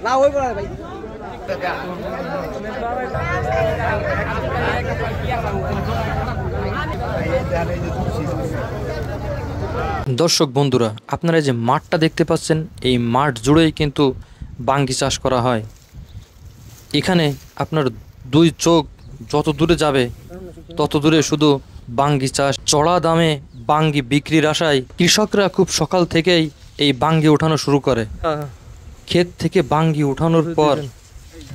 না ওই বড় ভাই দর্শক বন্ধুরা, আপনারা যে মাঠটা দেখতে পাচ্ছেন, এই মাঠ জুড়েই কিন্তু বাঙ্গি চাষ করা হয়। এখানে আপনার দুই চোখ যত দূরে যাবে তত দূরে শুধু বাঙ্গি চাষ। চড়া দামে বাঙ্গি বিক্রির আশায় কৃষকরা খুব সকাল থেকেই এই বাঙ্গি ওঠানো শুরু করে। ক্ষেত থেকে বাঙ্গি উঠানোর পর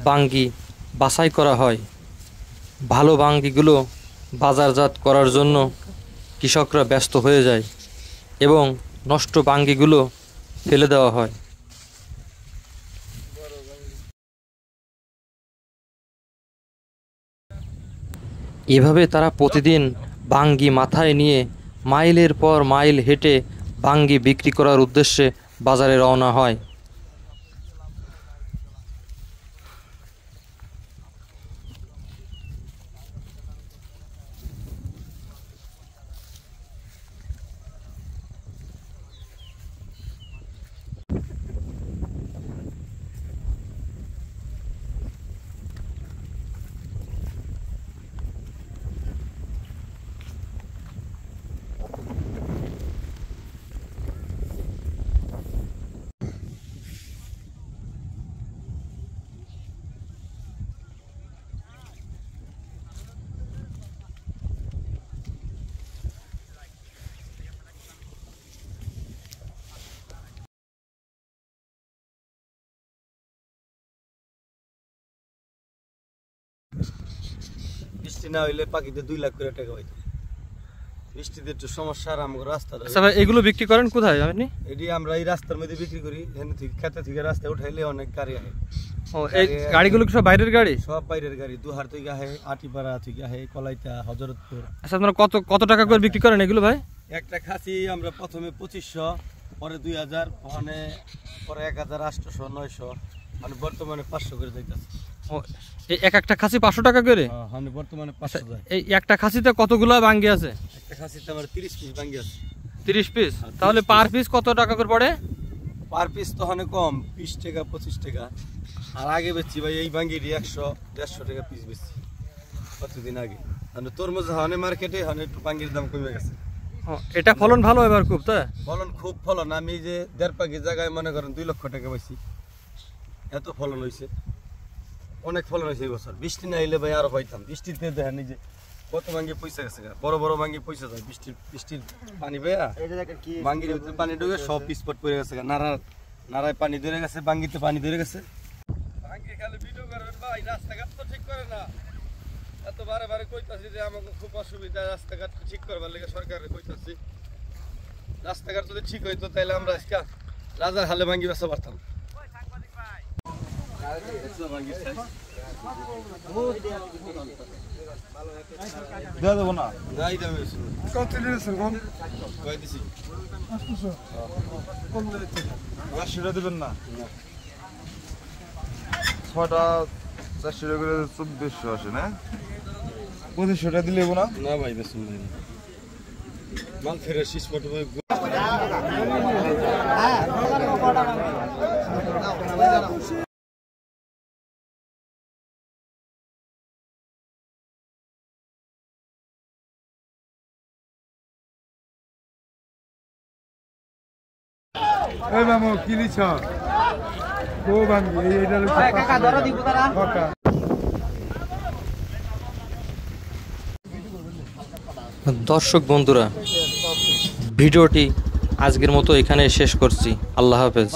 বাঙ্গি বাছাই করা হয়। ভালো বাঙ্গিগুলো বাজারজাত করার জন্য কৃষকরা ব্যস্ত হয়ে যায় এবং নষ্ট বাঙ্গিগুলো ফেলে দেওয়া হয়। এভাবে তারা প্রতিদিন বাঙ্গি মাথায় নিয়ে মাইলের পর মাইল হেঁটে বাঙ্গি বিক্রি করার উদ্দেশ্যে বাজারে রওনা হয়। বৃষ্টি না হইলে পাখিতে 2 লাখ করে টাকা হইতো। বৃষ্টিতে একটু সমস্যা, আর আমাদের রাস্তা। আচ্ছা ভাই, এগুলো বিক্রি করেন কোথায় আপনি? এটি আমরা এই রাস্তার মধ্যে বিক্রি করি। এখানে থেকে খেতে থেকে রাস্তায় উঠাইলে অনেক গাড়ি আসে। ও, এই গাড়িগুলো কি সব বাইরের গাড়ি? সব বাইরের গাড়ি। দুহার থেকে আসে, আটিপাড়া থেকে আসে, কলাইতা, হযরতপুর। আচ্ছা, আপনারা কত টাকা করে বিক্রি করেন এগুলো ভাই? একটা খাসি আমরা প্রথমে 2500, পরে 2000, পরে 1800, 900, মানে বর্তমানে 500 করে যাইতেছে। ও, এই একটা খাসি 500 টাকা করে? হ্যাঁ, বর্তমানে 500 যায়। এই একটা খাসিতে কতগুলো বাঙ্গি আছে? একটা খাসিতে আমার 30 পিস বাঙ্গি আছে। 30 পিস? তাহলে পার পিস কত টাকা করে পড়ে? পার পিস তো অনেক কম, 20 টাকা 25 টাকা। আর আগে বেচছি ভাই এই বাঙ্গিটি 100-150 টাকা পিস বেচছি কতদিন আগে। মানে তরমুজ হানে মার্কেটে হানে একটু বাঙ্গির দাম কমে গেছে। এটা ফলন ভালো এবার খুব, তাই? ফলন খুব ফলন। আমি যে 1.5 পাখি জায়গায় মনে করেন 2 লক্ষ টাকা পাইছি। এত ফলন হয়েছে, অনেক ফলন হয়েছে এই বছর। বৃষ্টি না এলে ভাই আরো পাইতাম। বৃষ্টিতে দেখেন এই যে কত বাঙ্গি পয়সা গেছে, বড় বড় বাঙ্গি পয়সা যায়। বৃষ্টির পানি বেয়া বাঙ্গির ভিতরে পানি ঢুকে সব পিসপট পড়ে গেছে। নারায় পানি ধরে গেছে, বাঙ্গিতে পানি ধরে গেছে। বাঙ্গি খালি ভিডিও করেন ভাই, রাস্তাঘাট তো ঠিক করে না। এত বারে বারে কইতাছি যে আমাকে খুব অসুবিধা, রাস্তাঘাট ঠিক করবার লেগে সরকারে কইতাছি। রাস্তাঘাট যদি ঠিক হইতো তাহলে আমরা আজকে রাজার হালে বাঙ্গি বেচা পারতাম। দেওয়া দেবো না, যাই দামে কত দিয়েছেন? কম কয় দিছি 500 দেবেন না? 6টা 400 টাকা করে 1400 আসে না? 2500 টাকা দিলে না? না ভাই, বেশ মাল ফেরে শীষ পট ভাই। এই মামু কি লিছ? ও বাঙ্গি এইটা লিছ। কাকা ধরো দিব তারা। কাকা দর্শক বন্ধুরা, ভিডিওটি আজকের মতো এখানে শেষ করছি। আল্লাহ হাফেজ।